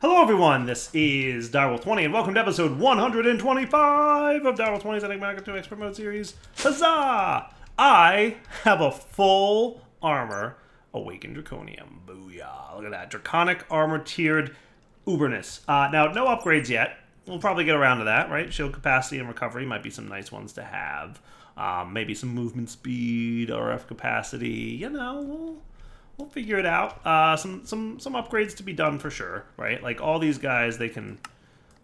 Hello everyone, this is Direwolf20 and welcome to episode 125 of Direwolf20's Enigmatica 2 Expert Mode series. Huzzah! I have a full armor Awakened Draconium. Booyah. Look at that. Draconic armor tiered uberness. Now, no upgrades yet. We'll probably get around to that, right? Shield capacity and recovery might be some nice ones to have. Maybe some movement speed, RF capacity, you know, we'll figure it out. Some upgrades to be done for sure, right? Like all these guys, they can.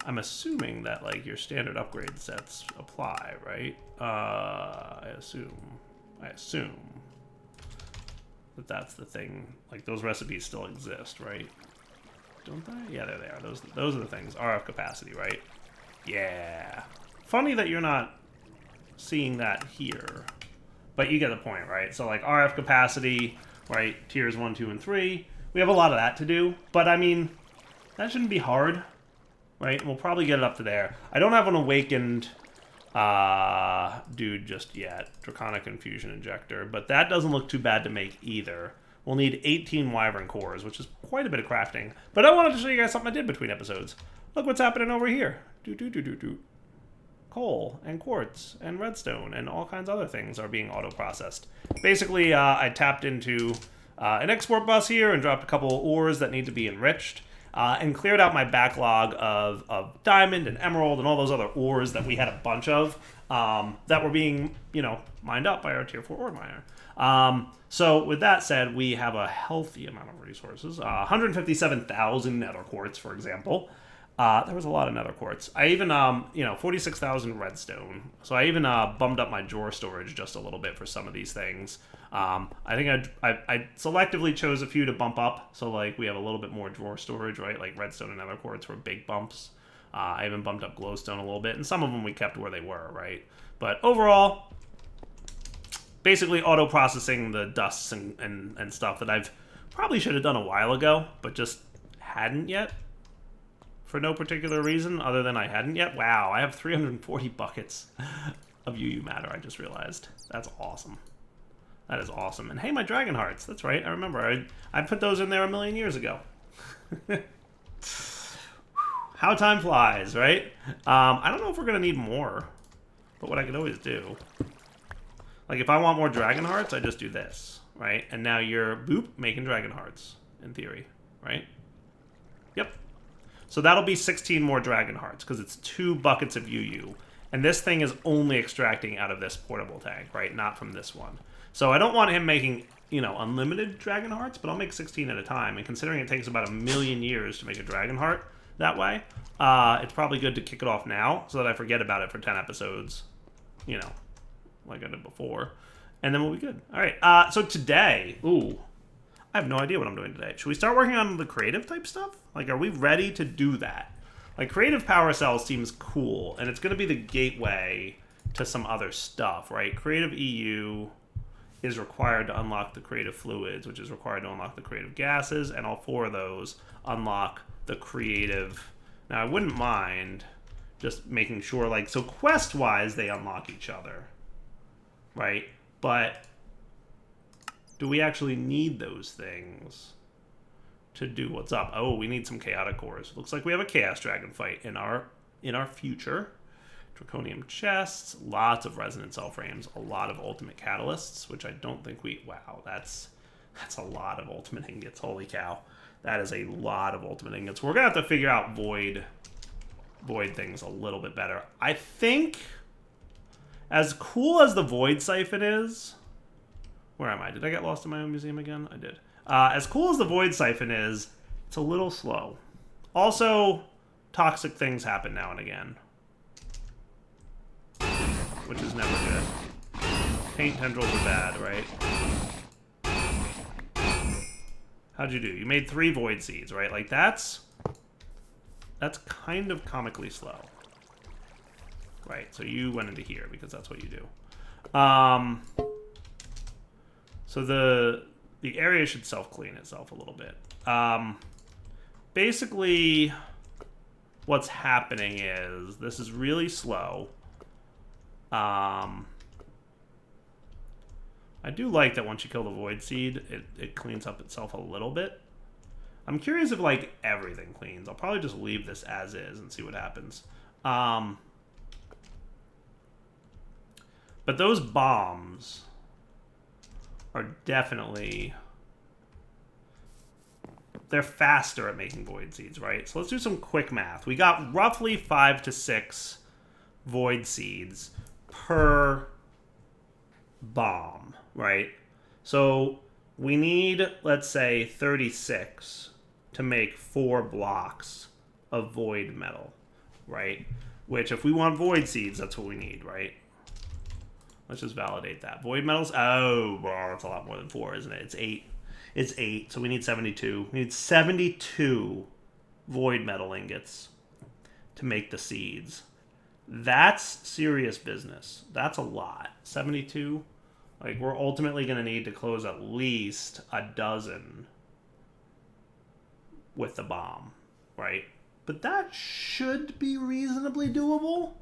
I'm assuming that like your standard upgrade sets apply, right? I assume that that's the thing. Like those recipes still exist, right? Don't they? Yeah, there they are. Those are the things. RF capacity, right? Yeah. Funny that you're not seeing that here, but you get the point, right? So like RF capacity. Right, tiers 1, 2, and 3. We have a lot of that to do, but I mean, that shouldn't be hard, right? We'll probably get it up to there. I don't have an awakened dude just yet, Draconic Infusion Injector, but that doesn't look too bad to make either. We'll need 18 Wyvern cores, which is quite a bit of crafting. But I wanted to show you guys something I did between episodes. Look what's happening over here. Coal and quartz and redstone and all kinds of other things are being auto-processed. Basically, I tapped into an export bus here and dropped a couple of ores that need to be enriched and cleared out my backlog of diamond and emerald and all those other ores that we had a bunch of that were being, mined up by our tier 4 ore miner. So with that said, we have a healthy amount of resources. 157,000 nether quartz, for example. There was a lot of nether quartz. I even, 46,000 redstone. So I even bumped up my drawer storage just a little bit for some of these things. I think I selectively chose a few to bump up. So, like, we have a little bit more drawer storage, right? Like, redstone and nether quartz were big bumps. I even bumped up glowstone a little bit. And some of them we kept where they were, right? But overall, basically auto-processing the dusts and stuff that I've probably should have done a while ago, but just hadn't yet. For no particular reason other than I hadn't yet. Wow, I have 340 buckets of UU matter, I just realized. That's awesome. That is awesome. And hey, my dragon hearts. That's right, I remember. I put those in there a million years ago. How time flies, right? I don't know if we're going to need more. But what I could always do... Like, if I want more dragon hearts, I just do this, right? And now you're, boop, making dragon hearts, in theory, right? Yep. So that'll be 16 more dragon hearts, because it's 2 buckets of UU. And this thing is only extracting out of this portable tank, right? Not from this one. So I don't want him making, unlimited dragon hearts, but I'll make 16 at a time. And considering it takes about 1,000,000 years to make a dragon heart that way, it's probably good to kick it off now, so that I forget about it for 10 episodes, like I did before. And then we'll be good. All right, so today, I have no idea what I'm doing today. Should we start working on the creative type stuff? Like, are we ready to do that? Like, creative power cell seems cool, and it's going to be the gateway to some other stuff, right? Creative EU is required to unlock the creative fluids, which is required to unlock the creative gases, and all 4 of those unlock the creative... Now, I wouldn't mind just making sure, like, so quest-wise, they unlock each other, right? But... do we actually need those things to do what's up? Oh, we need some chaotic cores. Looks like we have a chaos dragon fight in our future. Draconium chests, lots of resonant cell frames, a lot of ultimate catalysts, which I don't think we... Wow, that's a lot of ultimate ingots. Holy cow. That is a lot of ultimate ingots. We're going to have to figure out void things a little bit better. I think as cool as the void siphon is... Where am I? Did I get lost in my own museum again? I did. As cool as the void siphon is, it's a little slow. Also, toxic things happen now and again, which is never good. Paint tendrils are bad, right? How'd you do? You made 3 void seeds, right? Like, that's kind of comically slow. Right, so you went into here because that's what you do. So the area should self-clean itself a little bit. Basically, what's happening is this is really slow. I do like that once you kill the void seed, it cleans up itself a little bit. I'm curious if, like, everything cleans. I'll probably just leave this as is and see what happens. But those bombs are definitely... They're faster at making void seeds, right? So let's do some quick math. We got roughly 5 to 6 void seeds per bomb, right? So we need, let's say, 36 to make 4 blocks of void metal, right? Which, if we want void seeds, that's what we need, right? Let's just validate that. Void metals, oh, well, that's a lot more than 4, isn't it? It's 8. It's 8, so we need 72. We need 72 void metal ingots to make the seeds. That's serious business. That's a lot. 72? Like, we're ultimately going to need to close at least a dozen with the bomb, right? But that should be reasonably doable.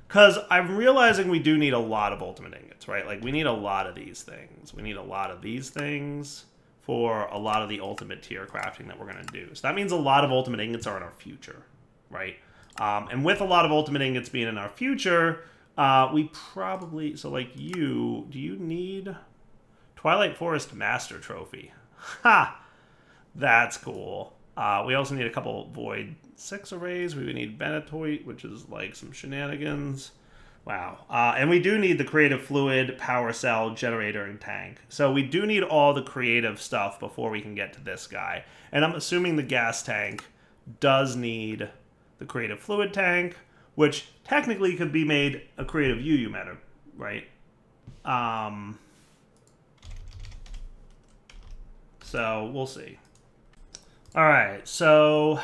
Because I'm realizing we do need a lot of ultimate ingots, right? Like, we need a lot of these things. We need a lot of these things for a lot of the ultimate tier crafting that we're going to do. So that means a lot of ultimate ingots are in our future, right? And with a lot of ultimate ingots being in our future, we probably... So, like, do you need Twilight Forest Master Trophy? Ha! That's cool. We also need a couple Void 6 arrays. We would need Benetoit, which is, like, some shenanigans. Wow. And we do need the creative fluid, power cell, generator, and tank. So we do need all the creative stuff before we can get to this guy. And I'm assuming the gas tank does need the creative fluid tank, which technically could be made a creative UU matter, right? So we'll see. All right, so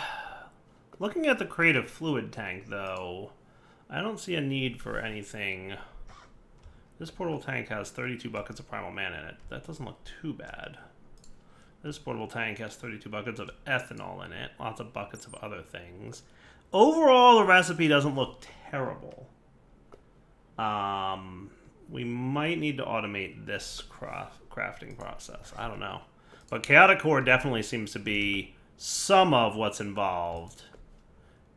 looking at the creative fluid tank, though, I don't see a need for anything. This portable tank has 32 buckets of primal mana in it. That doesn't look too bad. This portable tank has 32 buckets of ethanol in it. Lots of buckets of other things. Overall, the recipe doesn't look terrible. We might need to automate this crafting process. I don't know. But Chaotic Core definitely seems to be some of what's involved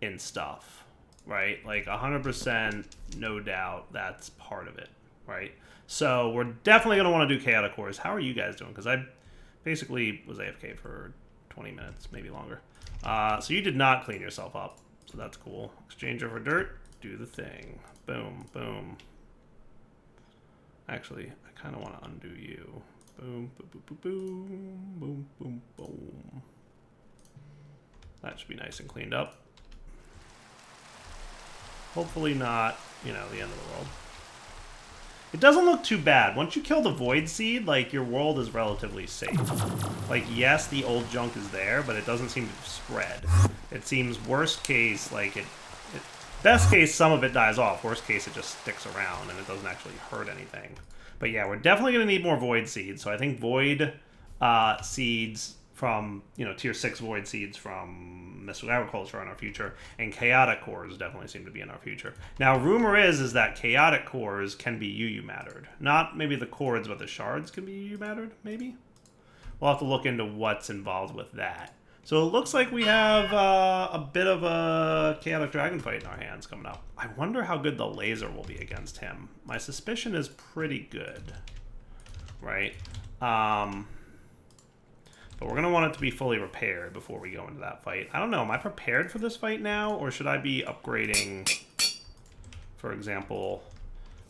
in stuff, right? Like 100%, no doubt, that's part of it, right? So we're definitely going to want to do Chaotic Cores. How are you guys doing? Because I basically was AFK for 20 minutes, maybe longer. So you did not clean yourself up, so that's cool. Exchanger for dirt, do the thing. Boom, boom. Actually, I kind of want to undo you. Boom, boom, boom, boom, boom, boom, boom. That should be nice and cleaned up. Hopefully not, you know, the end of the world. It doesn't look too bad. Once you kill the Void Seed, like, your world is relatively safe. Like, yes, the old junk is there, but it doesn't seem to spread. It seems worst case, like, best case, some of it dies off. Worst case, it just sticks around and it doesn't actually hurt anything. But yeah, we're definitely going to need more Void Seeds. So I think Void Seeds from, you know, Tier 6 Void Seeds from Mystical Agriculture are in our future. And Chaotic Cores definitely seem to be in our future. Now, rumor is that Chaotic Cores can be UU mattered. Not maybe the chords, but the shards can be UU mattered, maybe? We'll have to look into what's involved with that. So it looks like we have a bit of a Chaotic Dragon fight in our hands coming up. I wonder how good the laser will be against him. My suspicion is pretty good, right? But we're going to want it to be fully repaired before we go into that fight. I don't know. Am I prepared for this fight now? Or should I be upgrading, for example,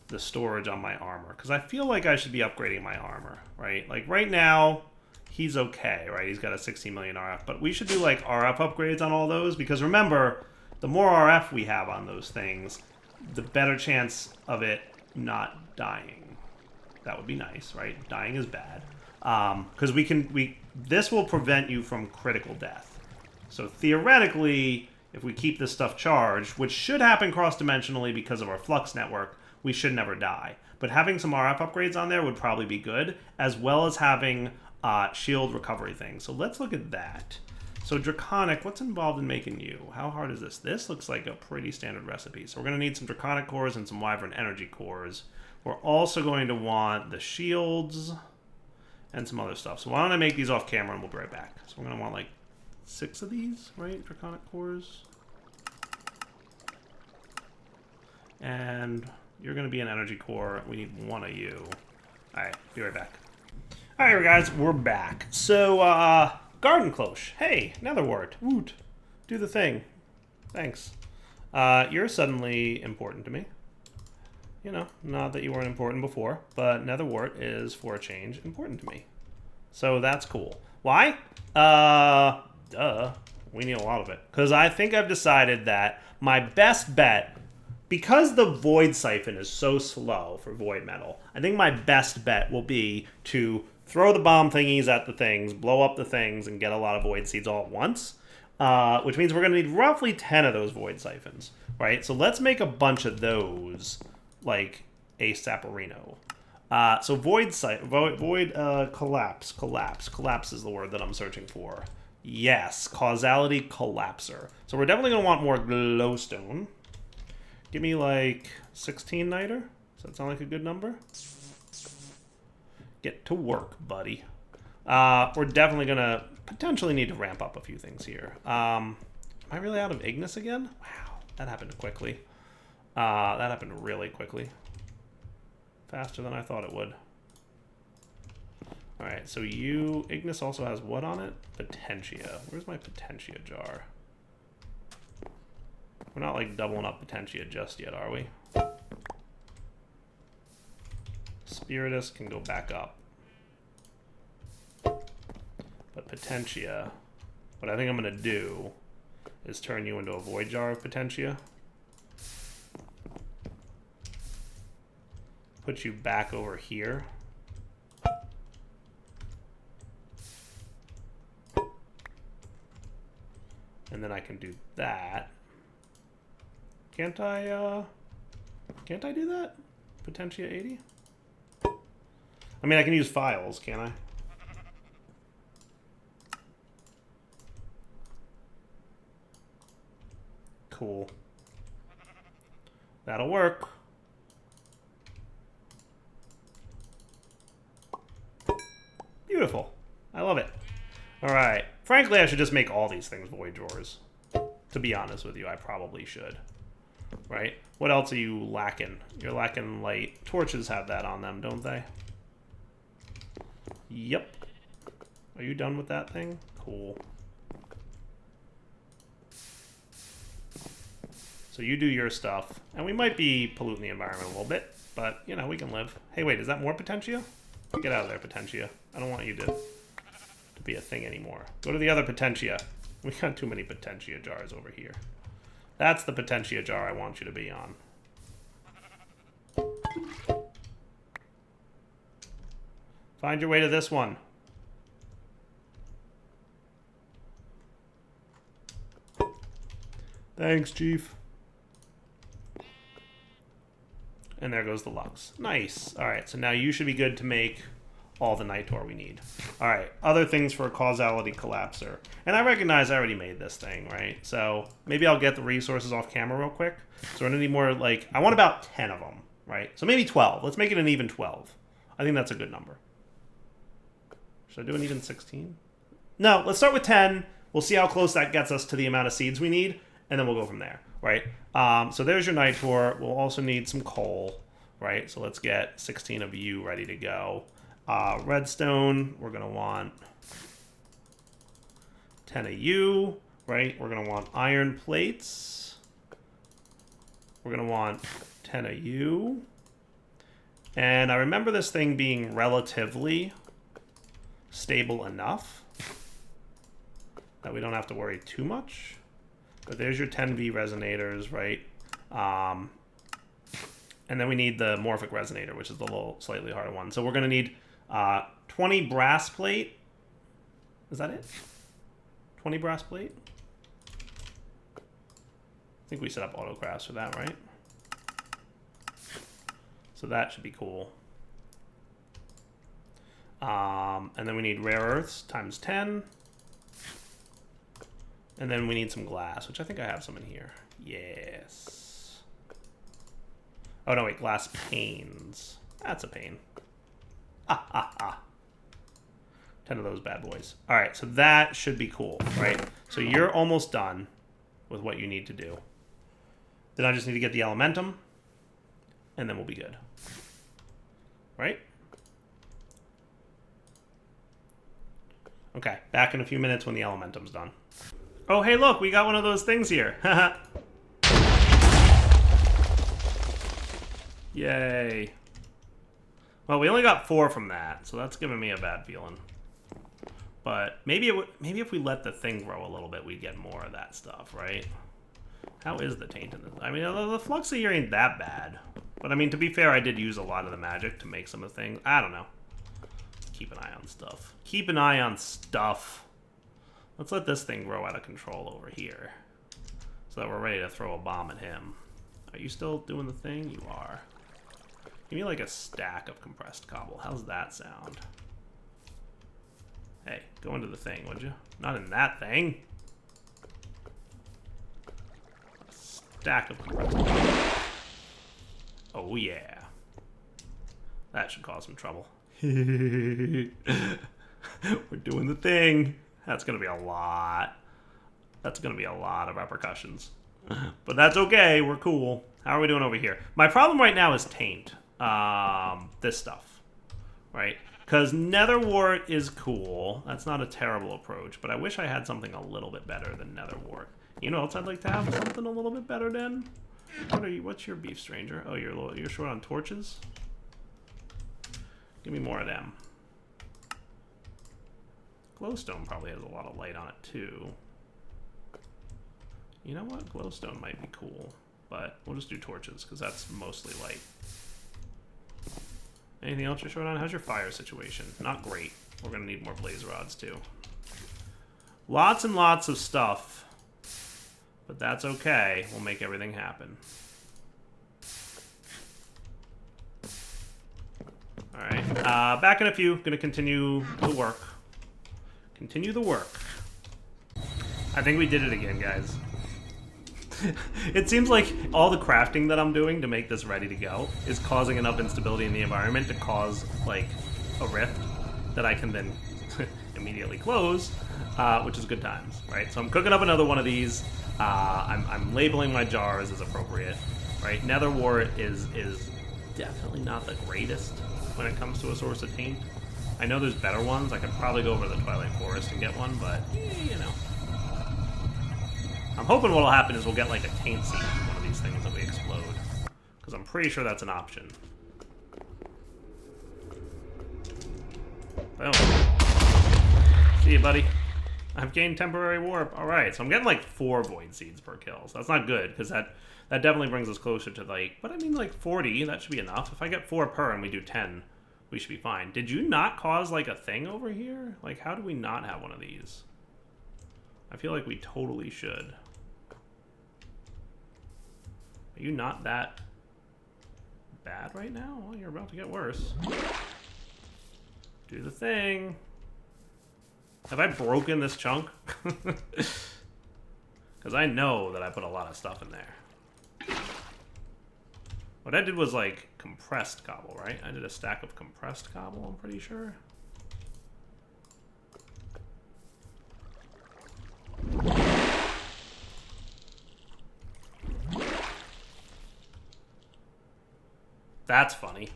the storage on my armor? Because I feel like I should be upgrading my armor, right? Like right now, he's okay, right? He's got a 16 million RF. But we should do like RF upgrades on all those. Because remember, the more RF we have on those things, the better chance of it not dying. That would be nice, right? Dying is bad. Because this will prevent you from critical death. So theoretically, if we keep this stuff charged, which should happen cross-dimensionally because of our flux network, we should never die. But having some RF upgrades on there would probably be good, as well as having shield recovery things. So let's look at that. So Draconic, what's involved in making you? How hard is this? This looks like a pretty standard recipe. So we're going to need some Draconic cores and some Wyvern energy cores. We're also going to want the shields and some other stuff. So why don't I make these off camera and we'll be right back. So we're going to want like 6 of these, right? Draconic cores. And you're going to be an energy core. We need 1 of you. All right, be right back. All right, guys, we're back. So, garden cloche. Hey, nether wart. Woot. Do the thing. Thanks. You're suddenly important to me. You know, not that you weren't important before, but nether wart is, for a change, important to me. So that's cool. Why? Duh. We need a lot of it. Because I think I've decided that my best bet, because the void siphon is so slow for void metal, I think my best bet will be to throw the bomb thingies at the things, blow up the things, and get a lot of void seeds all at once. Which means we're going to need roughly 10 of those void siphons, right? So let's make a bunch of those, like a saporino. So void collapse. Collapse is the word that I'm searching for. Yes, causality collapser. So we're definitely going to want more glowstone. Give me like 16 niter. Does that sound like a good number? Get to work, buddy. We're definitely going to potentially need to ramp up a few things here. Am I really out of Ignis again? Wow, that happened quickly. That happened really quickly. Faster than I thought it would. Alright, so Ignis also has what on it? Potentia. Where's my Potentia jar? We're not like doubling up Potentia just yet, are we? Spiritus can go back up. But Potentia, what I think I'm going to do is turn you into a void jar of Potentia. Put you back over here. And then I can do that. Can't I do that? Potentia 80? I mean, I can use files, can't I? Cool. That'll work. Beautiful. I love it. All right. Frankly, I should just make all these things void drawers. To be honest with you, I probably should. Right? What else are you lacking? You're lacking light. Torches have that on them, don't they? Yep. Are you done with that thing? Cool. So you do your stuff. And we might be polluting the environment a little bit, but, you know, we can live. Hey, wait, is that more Potentia? Get out of there, Potentia. I don't want you to be a thing anymore. Go to the other Potentia. We got too many Potentia jars over here. That's the Potentia jar I want you to be on. Find your way to this one. Thanks, Chief. And there goes the Lux. Nice. All right, so now you should be good to make all the Nitor we need. All right, other things for a Causality Collapser. And I recognize I already made this thing, right? So maybe I'll get the resources off camera real quick. So we're gonna need more, like, I want about 10 of them, right? So maybe 12. Let's make it an even 12. I think that's a good number. Should I do an even 16? No, let's start with 10. We'll see how close that gets us to the amount of seeds we need, and then we'll go from there, right? So there's your Nitor. We'll also need some coal, right? So let's get 16 of you ready to go. Redstone, we're going to want 10 of you, right? We're going to want iron plates. We're going to want 10 of you. And I remember this thing being relatively stable enough that we don't have to worry too much. But there's your 10V resonators, right? And then we need the morphic resonator, which is the little slightly harder one. So we're going to need 20 brass plate. Is that it? 20 brass plate? I think we set up autocrafts for that, right? So that should be cool. And then we need rare earths times 10. And then we need some glass, which I think I have some in here. Yes. Oh, no, wait, glass panes. That's a pain. 10 10 of those bad boys. All right, so that should be cool, right? So you're almost done with what you need to do. Then I just need to get the elementum, and then we'll be good. Right? Okay, back in a few minutes when the elementum's done. Oh, hey, look, we got one of those things here. Yay. Well, we only got 4 from that, so that's giving me a bad feeling. But maybe if we let the thing grow a little bit, we'd get more of that stuff, right? How is the taint in this? I mean, the flux here ain't that bad. But I mean, to be fair, I did use a lot of the magic to make some of the things. I don't know. Keep an eye on stuff. Keep an eye on stuff. Let's let this thing grow out of control over here, so that we're ready to throw a bomb at him. Are you still doing the thing? You are. Give me like a stack of compressed cobble. How's that sound? Hey, go into the thing, would you? Not in that thing. A stack of compressed cobble. Oh yeah. That should cause some trouble. We're doing the thing. That's gonna be a lot. That's gonna be a lot of repercussions. But that's okay, we're cool. How are we doing over here? My problem right now is taint. This stuff, right? Because netherwort is cool. That's not a terrible approach, but I wish I had something a little bit better than netherwort. You know what else I'd like to have? Something a little bit better than? What's your beef, stranger? Oh, you're short on torches? Give me more of them. Glowstone probably has a lot of light on it too. You know what? Glowstone might be cool, but we'll just do torches because that's mostly light. Anything else you're short on? How's your fire situation? Not great. We're gonna need more blaze rods too. Lots and lots of stuff, but that's okay. We'll make everything happen. All right, back in a few. Gonna continue the work. Continue the work. I think we did it again, guys. It seems like all the crafting that I'm doing to make this ready to go is causing enough instability in the environment to cause, like, a rift that I can then immediately close, which is good times, right? So I'm cooking up another one of these. I'm labeling my jars as appropriate, right? Netherwort is definitely not the greatest when it comes to a source of taint. I know there's better ones. I could probably go over to the Twilight Forest and get one, but, you know. I'm hoping what'll happen is we'll get like a taint seed from one of these things that we explode. Because I'm pretty sure that's an option. Boom. See you, buddy. I've gained temporary warp. Alright, so I'm getting like 4 void seeds per kill. So that's not good, because that definitely brings us closer to like, but I mean like 40, that should be enough. If I get 4 per and we do 10, we should be fine. Did you not cause like a thing over here? Like, how do we not have one of these? I feel like we totally should. Are you not that bad right now? Well, you're about to get worse. Do the thing. Have I broken this chunk? Because I know that I put a lot of stuff in there. What I did was like compressed cobble, right? I did a stack of compressed cobble, I'm pretty sure. That's funny.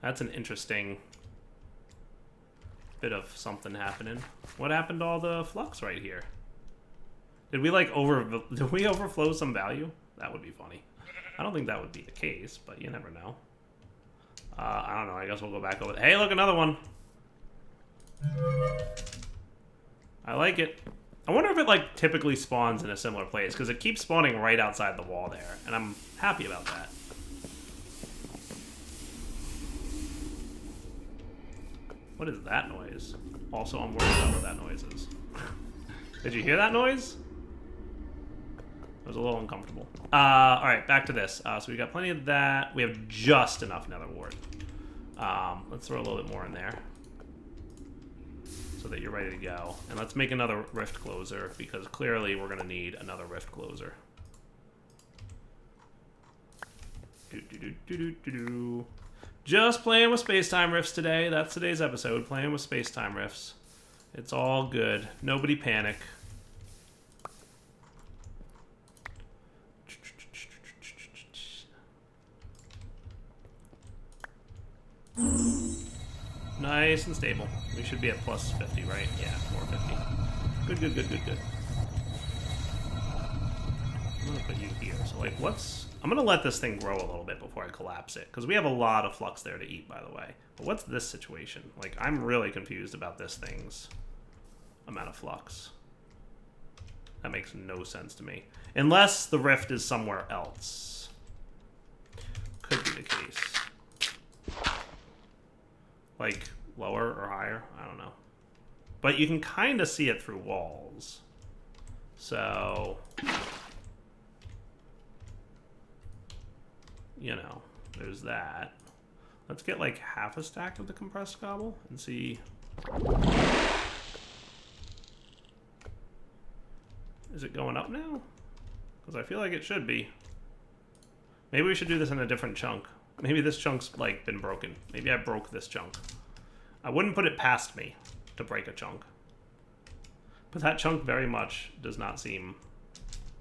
That's an interesting bit of something happening. What happened to all the flux right here? Did we like did we overflow some value? That would be funny. I don't think that would be the case, but you never know. I don't know. I guess we'll go back over. Hey, look, another one. I like it. I wonder if it like typically spawns in a similar place because it keeps spawning right outside the wall there, and I'm happy about that. What is that noise? Also, I'm worried about what that noise is. Did you hear that noise? It was a little uncomfortable. Alright, back to this. So we got plenty of that. We have just enough netherwort. Let's throw a little bit more in there. So that you're ready to go. And let's make another rift closer, because clearly we're going to need another rift closer. Just playing with space-time rifts today. That's today's episode, playing with space-time rifts. It's all good. Nobody panic. Nice and stable. We should be at plus 50, right? Yeah, more 50. Good, good, good, good, good. I'm gonna put you here. So, like, I'm gonna let this thing grow a little bit before I collapse it, because we have a lot of flux there to eat, by the way. But what's this situation? Like, I'm really confused about this thing's amount of flux. That makes no sense to me. Unless the rift is somewhere else. Could be the case. Like, lower or higher? I don't know. But you can kind of see it through walls. So, you know, there's that. Let's get like half a stack of the compressed cobble and see. Is it going up now? Because I feel like it should be. Maybe we should do this in a different chunk. Maybe this chunk's like been broken. Maybe I broke this chunk. I wouldn't put it past me to break a chunk. But that chunk very much does not seem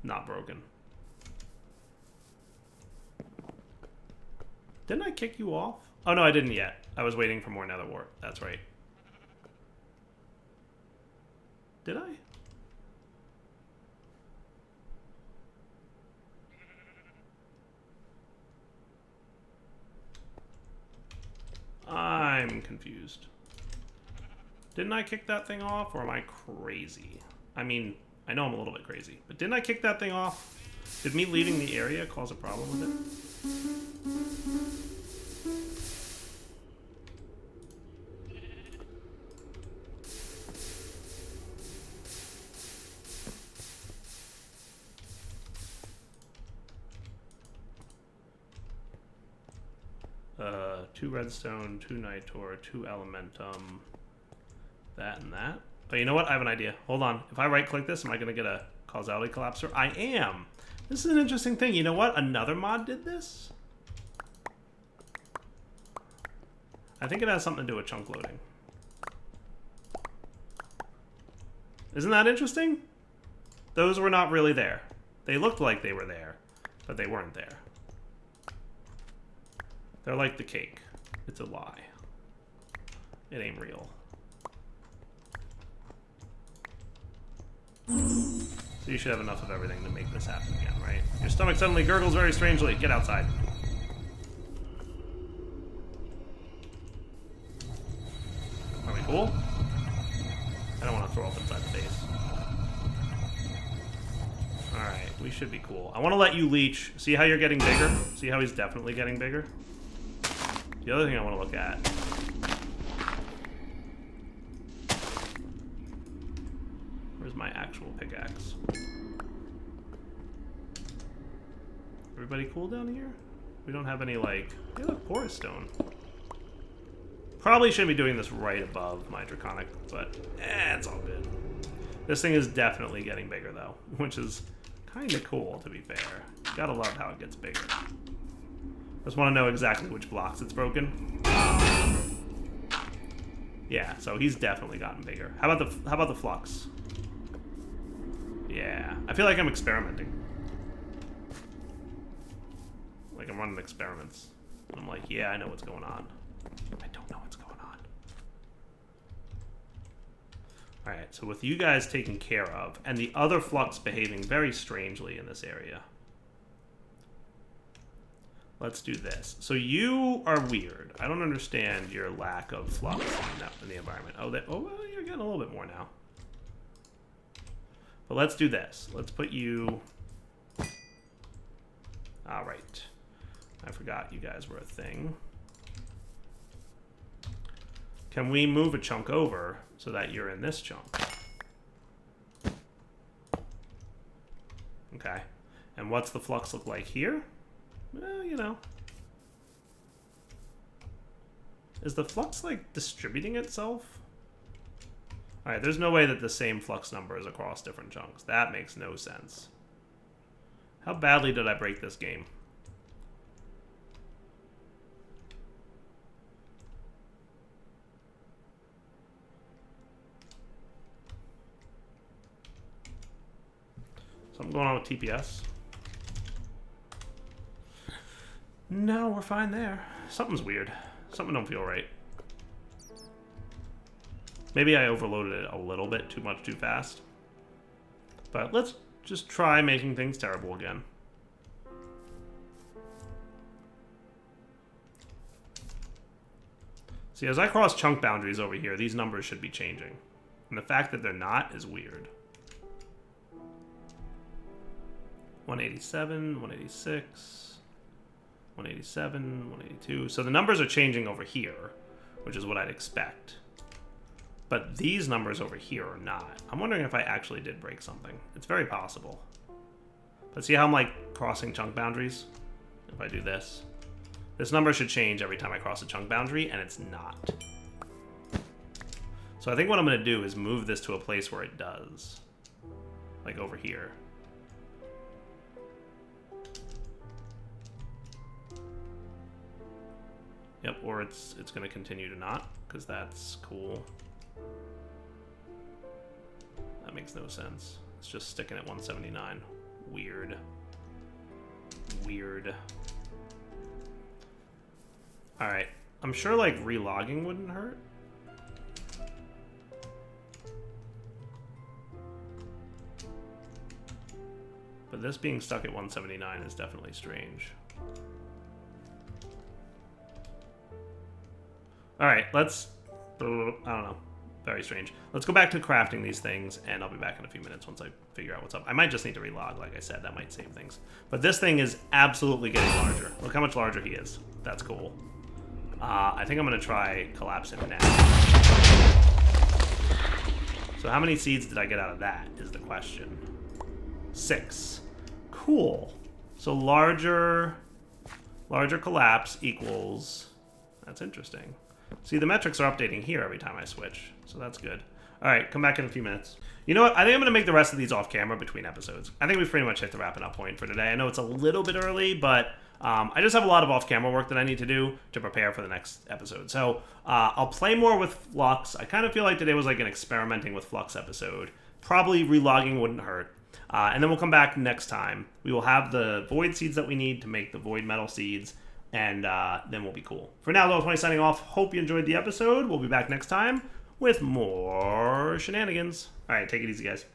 not broken. Didn't I kick you off? Oh no, I didn't yet. I was waiting for more nether wart. That's right. Did I? I'm confused. Didn't I kick that thing off, or am I crazy? I mean, I know I'm a little bit crazy, but didn't I kick that thing off? Did me leaving the area cause a problem with it? Two redstone, 2 nitor, 2 elementum, that and that. But you know what? I have an idea. Hold on. If I right-click this, am I going to get a causality collapser? I am. This is an interesting thing. You know what? Another mod did this. I think it has something to do with chunk loading. Isn't that interesting? Those were not really there. They looked like they were there, but they weren't there. They're like the cake. It's a lie. It ain't real. So you should have enough of everything to make this happen again, right? Your stomach suddenly gurgles very strangely. Get outside. Are we cool? I don't want to throw up inside the base. Alright, we should be cool. I want to let you leech. See how you're getting bigger? See how he's definitely getting bigger? The other thing I want to look at. Where's my actual pickaxe? Everybody cool down here? We don't have any, like... Hey, look, porous stone. Probably shouldn't be doing this right above my draconic, but it's all good. This thing is definitely getting bigger, though, which is kind of cool, to be fair. Gotta love how it gets bigger. Just want to know exactly which blocks it's broken. Yeah, so he's definitely gotten bigger. How about the flux? Yeah, I feel like I'm experimenting. Like I'm running experiments. I'm like, yeah, I know what's going on. I don't know what's going on. All right, so with you guys taken care of, and the other flux behaving very strangely in this area. Let's do this. So you are weird. I don't understand your lack of flux in the environment. Oh, well, you're getting a little bit more now. But let's do this. Let's put you... All right. I forgot you guys were a thing. Can we move a chunk over so that you're in this chunk? Okay. And what's the flux look like here? Well, you know. Is the flux, like, distributing itself? Alright, there's no way that the same flux number is across different chunks. That makes no sense. How badly did I break this game? Something going on with TPS? No, we're fine there. Something's weird. Something don't feel right. Maybe I overloaded it a little bit too much too fast. But let's just try making things terrible again. See, as I cross chunk boundaries over here, these numbers should be changing. And the fact that they're not is weird. 187, 186, 187, 182. So the numbers are changing over here, which is what I'd expect. But these numbers over here are not. I'm wondering if I actually did break something. It's very possible. But see how I'm like crossing chunk boundaries? If I do this. This number should change every time I cross a chunk boundary, and it's not. So I think what I'm going to do is move this to a place where it does. Like over here. Yep, or it's going to continue to not, because that's cool. That makes no sense. It's just sticking at 179. Weird. Weird. Alright. I'm sure, like, relogging wouldn't hurt. But this being stuck at 179 is definitely strange. Alright, let's... I don't know. Very strange. Let's go back to crafting these things, and I'll be back in a few minutes once I figure out what's up. I might just need to relog, like I said. That might save things. But this thing is absolutely getting larger. Look how much larger he is. That's cool. I think I'm going to try collapse him now. So how many seeds did I get out of that is the question. 6. Cool. So larger collapse equals... That's interesting. See, the metrics are updating here every time I switch, so that's good. All right, come back in a few minutes. You know what? I think I'm going to make the rest of these off camera between episodes. I think we've pretty much hit the wrapping up point for today. I know it's a little bit early, but I just have a lot of off camera work that I need to do to prepare for the next episode. So I'll play more with Flux. I kind of feel like today was like an experimenting with Flux episode. Probably relogging wouldn't hurt. And then we'll come back next time. We will have the void seeds that we need to make the void metal seeds. And then we'll be cool. For now, Ep125 signing off. Hope you enjoyed the episode. We'll be back next time with more shenanigans. All right, take it easy, guys.